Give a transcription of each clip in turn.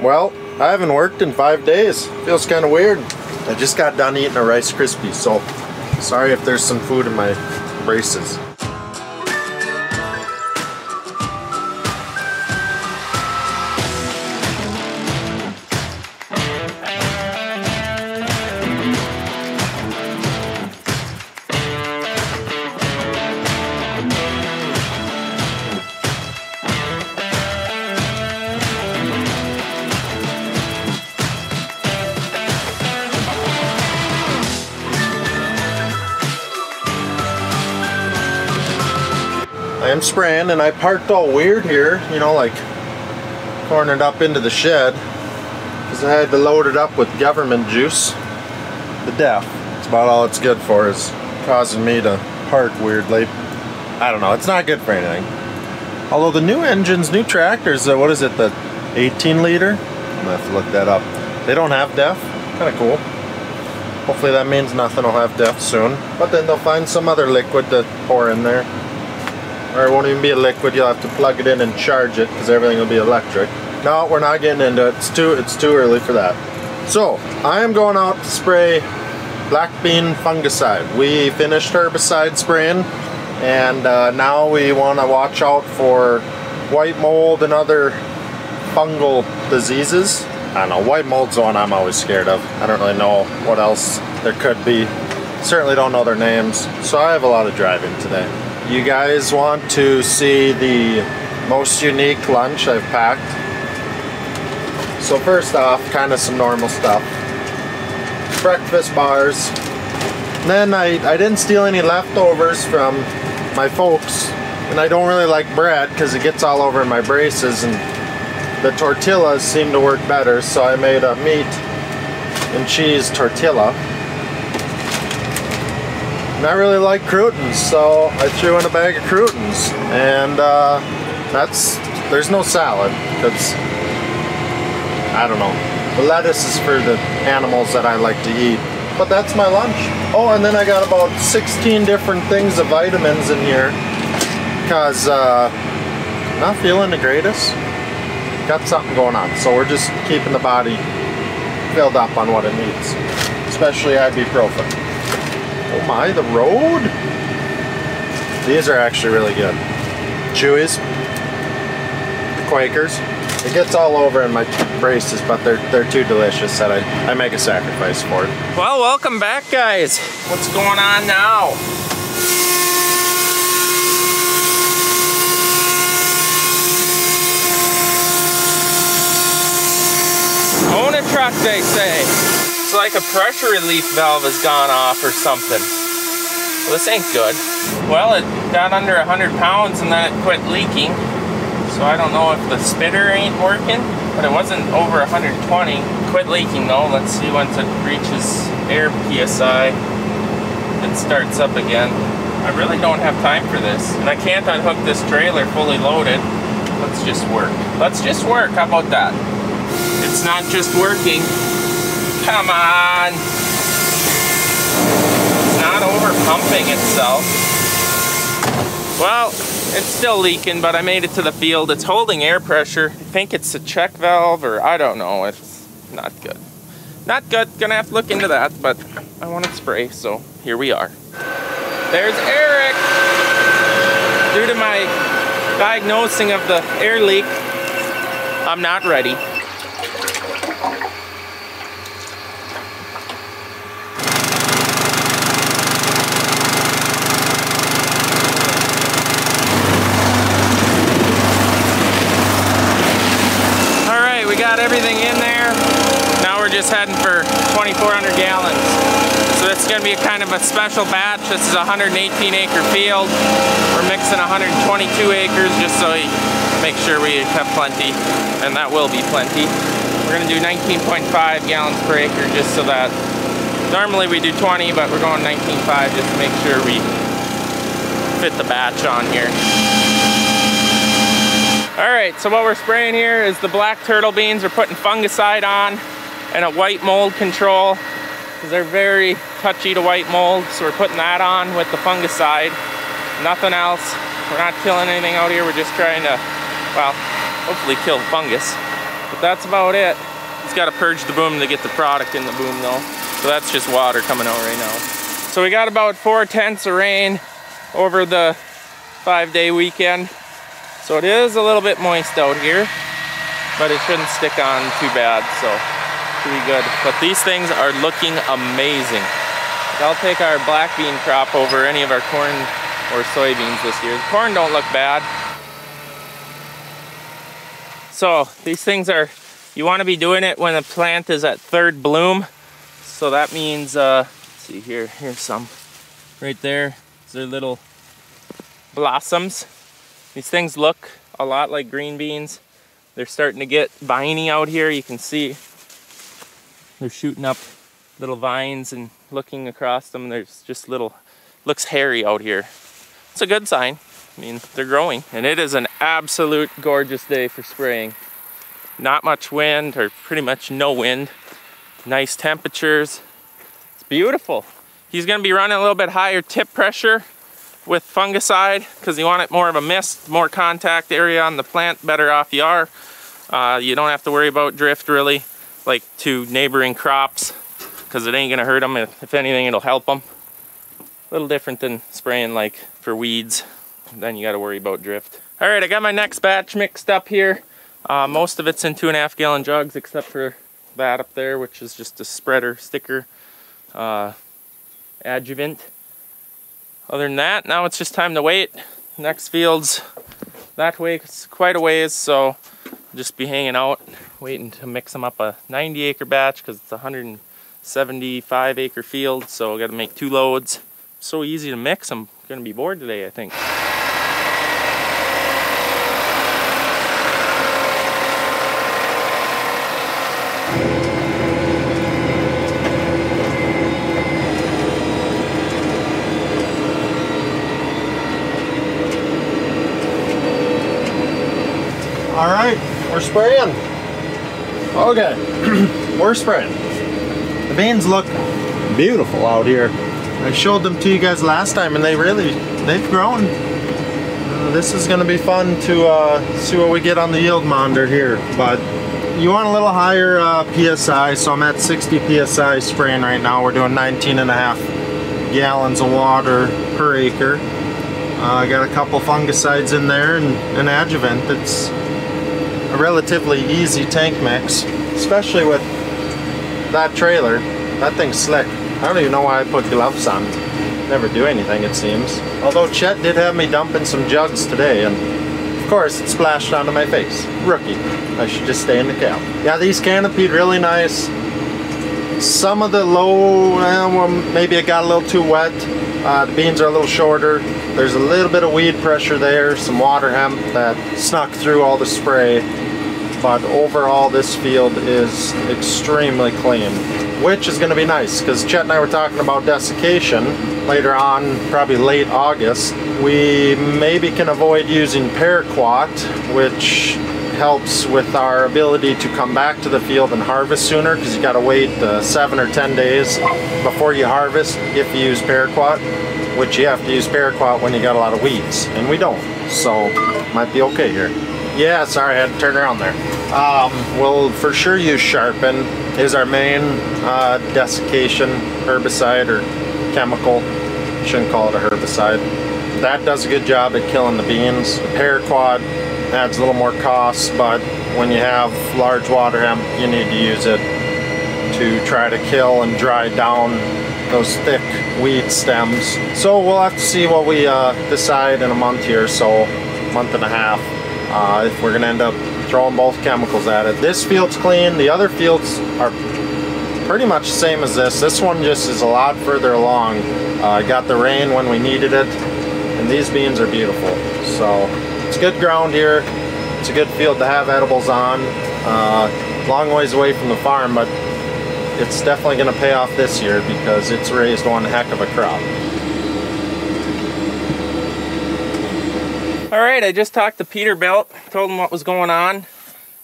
Well, I haven't worked in 5 days. Feels kind of weird. I just got done eating a Rice Krispie, so sorry if there's some food in my braces. I am spraying, and I parked all weird here, you know, like cornered up into the shed because I had to load it up with government juice. The DEF, it's about all it's good for, is causing me to park weirdly. I don't know, it's not good for anything. Although the new engines, new tractors, what is it, the 18 liter? I'm gonna have to look that up. They don't have DEF, kind of cool. Hopefully that means nothing will have DEF soon, but then they'll find some other liquid to pour in there. Or it won't even be a liquid, you'll have to plug it in and charge it because everything will be electric. No, we're not getting into it. It's too early for that. So, I am going out to spray black bean fungicide. We finished herbicide spraying, and now we want to watch out for white mold and other fungal diseases. I don't know, white mold's the one I'm always scared of. I don't really know what else there could be. Certainly don't know their names. So I have a lot of driving today. You guys want to see the most unique lunch I've packed? So first off, kind of some normal stuff. Breakfast bars. Then I didn't steal any leftovers from my folks, and I don't really like bread because it gets all over my braces, and the tortillas seem to work better, so I made a meat and cheese tortilla. And I really like croutons, so I threw in a bag of croutons, and there's no salad because I don't know, the lettuce is for the animals that I like to eat, but that's my lunch. Oh, and then I got about 16 different things of vitamins in here because not feeling the greatest, got something going on, so we're just keeping the body filled up on what it needs, especially ibuprofen. Oh my, the road? These are actually really good. Chewies, the Quakers. It gets all over in my braces, but they're too delicious that I make a sacrifice for it. Well, welcome back, guys. What's going on now? Own a truck, they say. It's like a pressure relief valve has gone off or something. Well, this ain't good. Well, it got under 100 pounds and then it quit leaking. So I don't know if the spitter ain't working, but it wasn't over 120. Quit leaking though. Let's see once it reaches air PSI. It starts up again. I really don't have time for this. And I can't unhook this trailer fully loaded. Let's just work. Let's just work. How about that? It's not just working. Come on. It's not over pumping itself. Well, it's still leaking, but I made it to the field. It's holding air pressure. I think it's a check valve, or I don't know. It's not good. Not good. Gonna have to look into that, but I want to spray, so here we are. There's Eric. Due to my diagnosing of the air leak, I'm not ready. Everything in there. Now we're just heading for 2,400 gallons. So it's going to be a kind of a special batch. This is a 118 acre field. We're mixing 122 acres just so we make sure we have plenty, and that will be plenty. We're going to do 19.5 gallons per acre just so that normally we do 20, but we're going 19.5 just to make sure we fit the batch on here. Alright, so what we're spraying here is the black turtle beans. We're putting fungicide on and a white mold control because they're very touchy to white mold, so we're putting that on with the fungicide. Nothing else. We're not killing anything out here. We're just trying to, well, hopefully kill fungus. But that's about it. He's got to purge the boom to get the product in the boom though. So that's just water coming out right now. So we got about 4/10 of rain over the 5-day weekend. So it is a little bit moist out here, but it shouldn't stick on too bad, so pretty good. But these things are looking amazing. I'll take our black bean crop over any of our corn or soybeans this year. The corn don't look bad. So these things are, you want to be doing it when the plant is at 3rd bloom. So that means, let's see here, here's some right there. These are little blossoms. These things look a lot like green beans. They're starting to get viney out here. You can see they're shooting up little vines and looking across them. There's just little, looks hairy out here. It's a good sign. I mean, they're growing. And it is an absolute gorgeous day for spraying. Not much wind, or pretty much no wind. Nice temperatures. It's beautiful. He's gonna be running a little bit higher tip pressure with fungicide because you want it more of a mist, more contact area on the plant, better off you are. You don't have to worry about drift really, like to neighboring crops, because it ain't gonna hurt them. If anything, it'll help them. A little different than spraying like for weeds. Then you gotta worry about drift. All right, I got my next batch mixed up here. Most of it's in 2.5 gallon jugs, except for that up there, which is just a spreader sticker adjuvant. Other than that, now it's just time to wait. Next field's that way, it's quite a ways, so I'll just be hanging out, waiting to mix them up a 90 acre batch because it's a 175 acre field, so I gotta make 2 loads. So easy to mix, I'm gonna be bored today, I think. All right, we're spraying. Okay, we're spraying. The beans look beautiful out here. I showed them to you guys last time and they've grown. This is gonna be fun to see what we get on the yield monitor here. But you want a little higher PSI, so I'm at 60 PSI spraying right now. We're doing 19.5 gallons of water per acre. I got a couple fungicides in there and an adjuvant. It's a relatively easy tank mix, especially with that trailer. That thing's slick. I don't even know why I put gloves on. Never do anything, it seems. Although Chet did have me dumping some jugs today, and of course it splashed onto my face. Rookie. I should just stay in the cab. Yeah, these canopied really nice. Some of the low, well, maybe it got a little too wet. The beans are a little shorter. There's a little bit of weed pressure there, some water hemp that snuck through all the spray. But overall, this field is extremely clean, which is going to be nice because Chet and I were talking about desiccation later on, probably late August. We maybe can avoid using paraquat, which helps with our ability to come back to the field and harvest sooner, because you got to wait 7 or 10 days before you harvest if you use paraquat, which you have to use paraquat when you got a lot of weeds, and we don't, so might be okay here. Yeah, sorry, I had to turn around there. We'll for sure use Sharpen. Is our main desiccation herbicide or chemical. Shouldn't call it a herbicide. That does a good job at killing the beans. The paraquat adds a little more cost, but when you have large water hemp, you need to use it to try to kill and dry down those thick weed stems. So we'll have to see what we decide in a month here, so month and a half, if we're gonna end up throwing both chemicals at it. This field's clean. The other fields are pretty much the same as this. This one just is a lot further along. Got the rain when we needed it, and these beans are beautiful. So it's good ground here. It's a good field to have edibles on. Long ways away from the farm, but it's definitely going to pay off this year because it's raised one heck of a crop. All right, I just talked to Peterbilt, told him what was going on,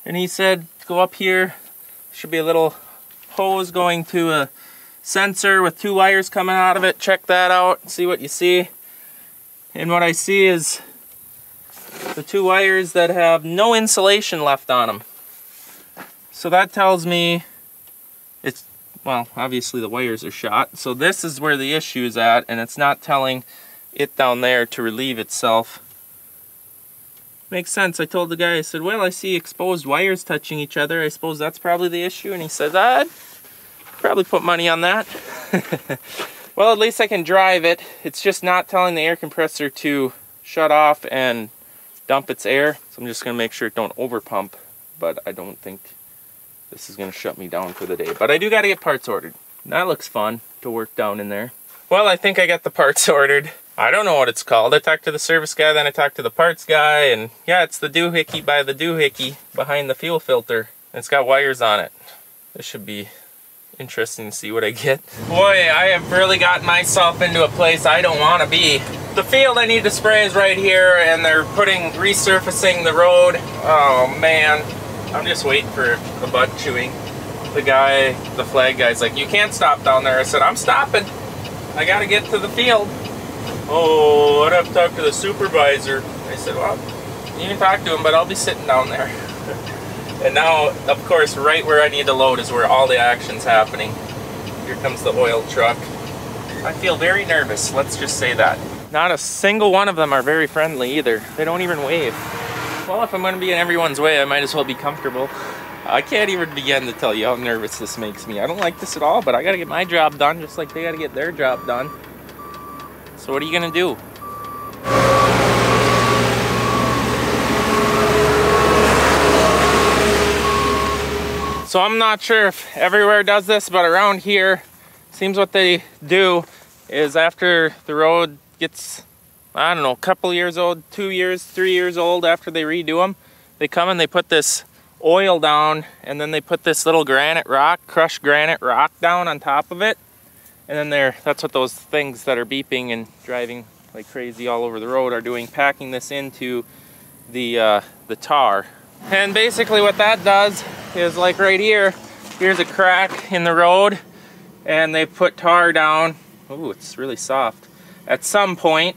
and he said go up here. Should be a little hose going to a sensor with 2 wires coming out of it. Check that out, see what you see. And what I see is the 2 wires that have no insulation left on them. So that tells me it's, well, obviously the wires are shot. So this is where the issue is at, and it's not telling it down there to relieve itself. Makes sense. I told the guy, I said, well, I see exposed wires touching each other. I suppose that's probably the issue. And he said, I'd probably put money on that. Well, at least I can drive it. It's just not telling the air compressor to shut off and dump its air. So I'm just going to make sure it don't over pump. But I don't think this is going to shut me down for the day. But I do got to get parts ordered. That looks fun to work down in there. Well, I think I got the parts ordered. I don't know what it's called. I talked to the service guy, then I talked to the parts guy, and yeah, it's the doohickey by the doohickey behind the fuel filter. It's got wires on it. This should be interesting to see what I get. Boy, I have really gotten myself into a place I don't want to be. The field I need to spray is right here, and they're resurfacing the road. Oh man, I'm just waiting for the butt chewing. The guy, the flag guy's like, you can't stop down there. I said, I'm stopping. I gotta get to the field. Oh, I'd have to talk to the supervisor. I said, well, you can talk to him, but I'll be sitting down there. And now, of course, right where I need to load is where all the action's happening. Here comes the oil truck. I feel very nervous, let's just say that. Not a single one of them are very friendly either. They don't even wave. Well, if I'm going to be in everyone's way, I might as well be comfortable. I can't even begin to tell you how nervous this makes me. I don't like this at all, but I got to get my job done just like they got to get their job done. So what are you gonna do? So I'm not sure if everywhere does this, but around here, seems what they do is after the road gets, I don't know, a couple years old, 2 years, 3 years old, after they redo them, they come and they put this oil down, and then they put this little granite rock, crushed granite rock down on top of it. And then that's what those things that are beeping and driving like crazy all over the road are doing, packing this into the tar. And basically what that does is, like right here, here's a crack in the road, and they put tar down. Ooh, it's really soft. At some point,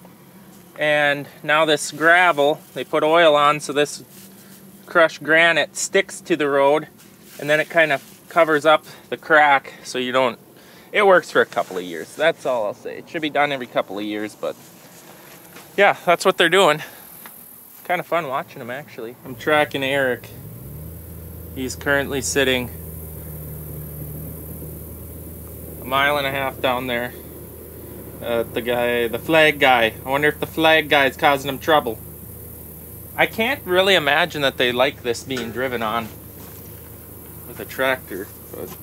and now this gravel, they put oil on, so this crushed granite sticks to the road, and then it kind of covers up the crack so you don't. It works for a couple of years. That's all I'll say. It should be done every couple of years, but yeah, that's what they're doing. Kind of fun watching them, actually. I'm tracking Eric. He's currently sitting 1.5 miles down there. The flag guy. I wonder if the flag guy is causing him trouble. I can't really imagine that they like this being driven on with a tractor, but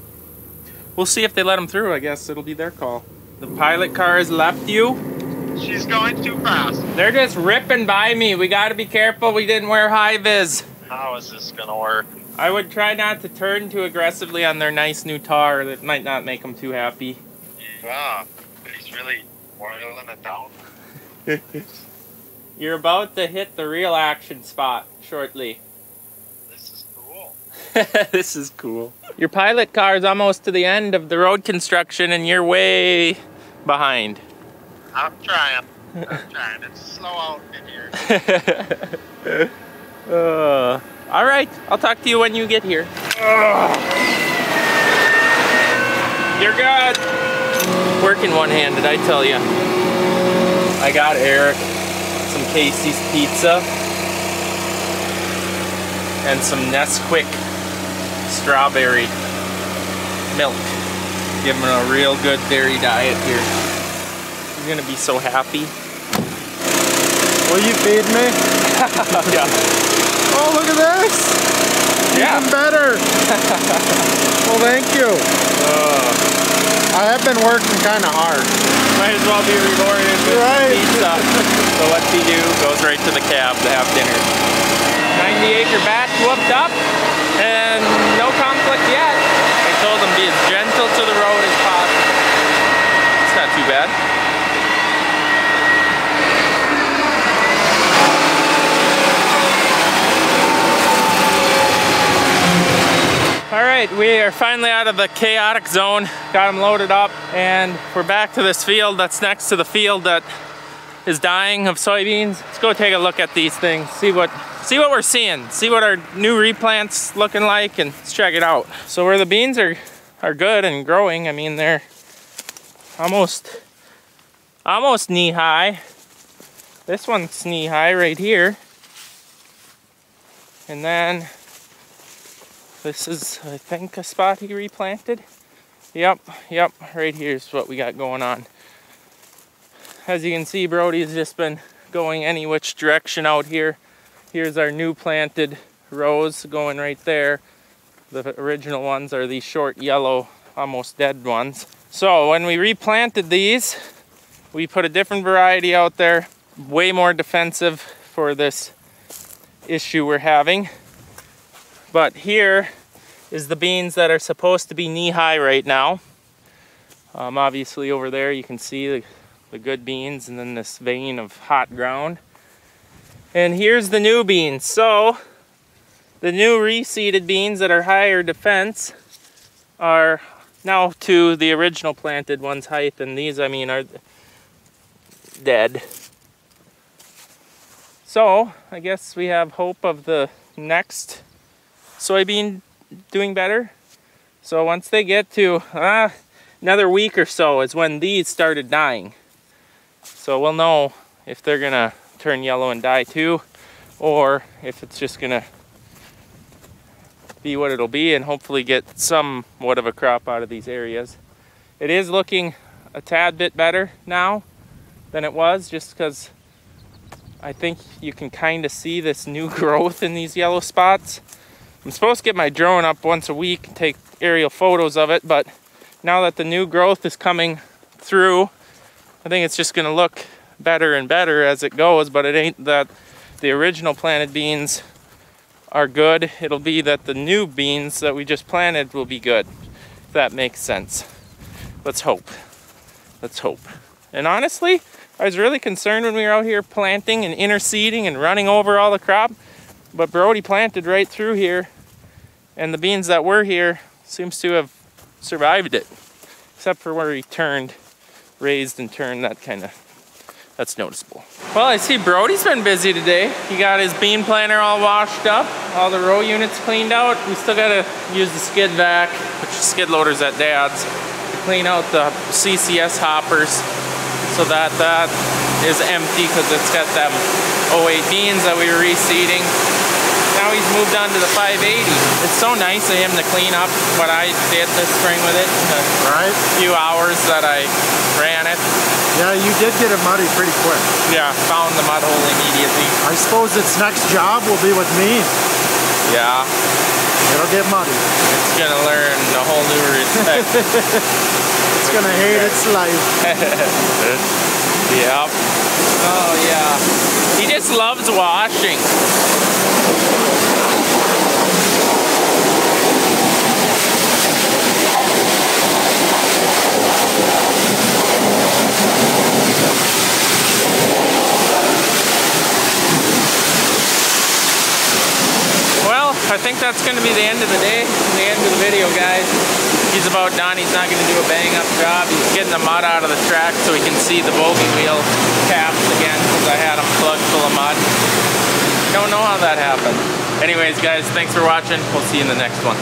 we'll see if they let them through. I guess it'll be their call. The pilot car has left you. She's going too fast. They're just ripping by me. We gotta be careful we didn't wear high vis. How is this gonna work? I would try not to turn too aggressively on their nice new tar. That might not make them too happy. Yeah, but he's really oiling it down. You're about to hit the real action spot shortly. This is cool. This is cool. Your pilot car is almost to the end of the road construction and you're way behind. I'm trying. It's slow out in here. All right, I'll talk to you when you get here. You're good. Working one-handed, I tell you. I got Eric some Casey's pizza and some Nesquik strawberry milk. Give him a real good dairy diet here. He's gonna be so happy. Will you feed me? Yeah. Oh, look at this! Yeah. Even better! Well, thank you. I have been working kind of hard. Might as well be rewarded with pizza. So what's he do? Goes right to the cab to have dinner. 90-acre batch whooped up, and no conflict yet. I told him be as gentle to the road as possible. It's not too bad. Alright, we are finally out of the chaotic zone. Got them loaded up, and we're back to this field that's next to the field that is dying of soybeans. Let's go take a look at these things, see what see what we're seeing, see what our new replant's looking like, and let's check it out. So where the beans are good and growing, I mean, they're almost knee high. This one's knee high right here. And then this is, I think, a spot he replanted. Yep, right here's what we got going on. As you can see, Brody's just been going any which direction out here. Here's our new planted rows going right there. The original ones are these short yellow, almost dead ones. So when we replanted these, we put a different variety out there, way more defensive for this issue we're having. But here is the beans that are supposed to be knee-high right now. Obviously over there you can see the good beans and then this vein of hot ground. And here's the new beans. So the new reseeded beans that are higher defense are now to the original planted ones' height, and these, I mean, are dead. So I guess we have hope of the next soybean doing better. So once they get to another week or so is when these started dying. So we'll know if they're gonna turn yellow and die too, or if it's just gonna be what it'll be and hopefully get somewhat of a crop out of these areas. It is looking a tad bit better now than it was, just because I think you can kind of see this new growth in these yellow spots. I'm supposed to get my drone up once a week and take aerial photos of it, but now that the new growth is coming through, I think it's just gonna look better and better as it goes. But it ain't that the original planted beans are good, it'll be that the new beans that we just planted will be good, if that makes sense. Let's hope. Let's hope. And honestly, I was really concerned when we were out here planting and interseeding and running over all the crop, but Brody planted right through here, and the beans that were here seems to have survived it, except for where he turned, raised and turned, that's noticeable. Well, I see Brody's been busy today. He got his bean planter all washed up, all the row units cleaned out. We still gotta use the skid vac, which is skid loaders at Dad's, to clean out the CCS hoppers so that is empty, because it's got them 08 beans that we were reseeding. Now he's moved on to the 580. It's so nice of him to clean up what I did this spring with it. Right. Few hours that I ran it. Yeah, you did get it muddy pretty quick. Yeah, found the mud hole immediately. I suppose its next job will be with me. Yeah. It'll get muddy. It's gonna learn a whole new respect. It's gonna hate its life. Yep. Oh yeah. He just loves washing. Well, I think that's going to be the end of the day, the end of the video, guys. He's about done. He's not going to do a bang-up job. He's getting the mud out of the track so he can see the bogey wheel caps again, because I had them plugged full of mud. Don't know how that happened. Anyways, guys, thanks for watching. We'll see you in the next one.